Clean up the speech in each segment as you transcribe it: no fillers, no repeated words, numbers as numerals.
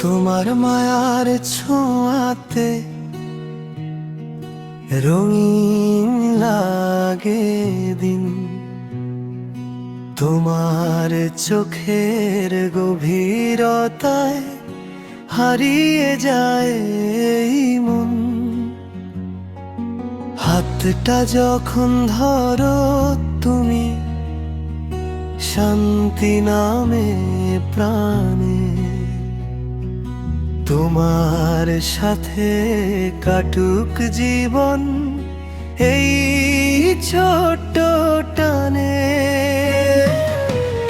তোমার মায়ার ছোঁয়াতে রঙিন লাগে দিন, তোমার চোখের গভীরতায় হারিয়ে যায় এই মন। হাতটা যখন ধরো তুমি, শান্তি নামে প্রাণে। তোমার সাথে কাটুক জীবন এই ছোট্ট টানে।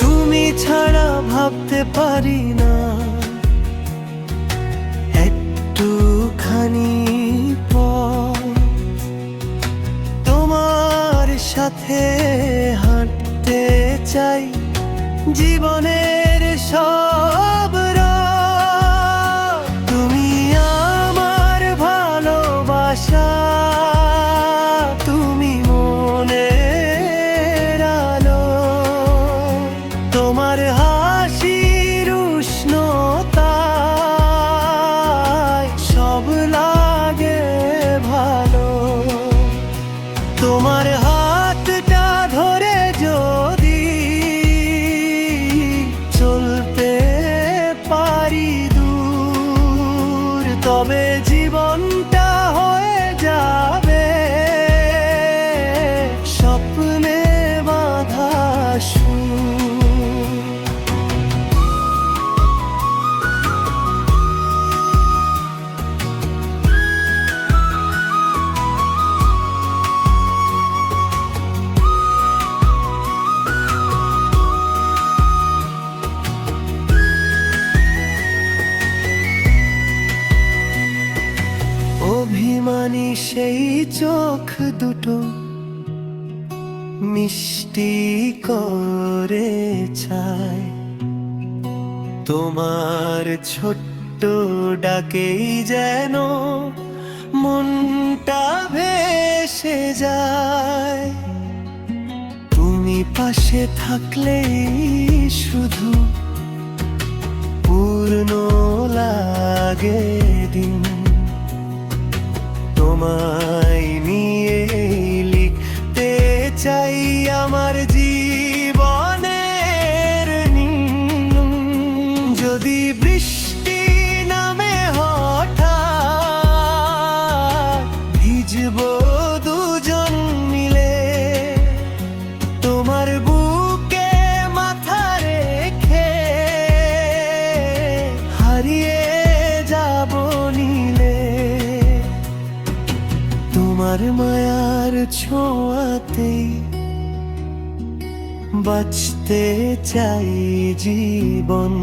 তুমি ছাড়া ভাবতে পারি না একটুখানি পর। তোমার সাথে হাঁটতে চাই জীবনের সব রাত। তুমি আমার ভালোবাসা, তুমি মনের আলো। তোমার হাসির উষ্ণতায় সব লাগে ভালো। তোমার হাতটা ধরে যদি চলতে পারি দূর, তবে জীবনটা হয়ে যাবে স্বপ্নে বাঁধা সুর। অভিমানী সেই চোখ দুটো মিষ্টি করে চায়, তোমার ছোট্ট ডাকেই যেন মনটা ভেসে যায়। তুমি পাশে থাকলেই শুধু পূর্ণ লাগে দিন। তোমায় নিয়ে লিখতে চাই আমার জীবনের নীল। যদি বৃষ্টি নামে হঠাৎ ভিজবো দুজন মিলে। তোমার বুকে মাথা রেখে হারিয়ে যাব নীলে। তোমার মায়ার ছোঁয়াতে বাঁচতে চাই জীবন।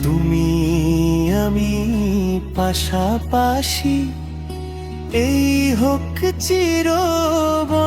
তুমি আমি পাশাপাশি, এই হোক চিরবন্ধন।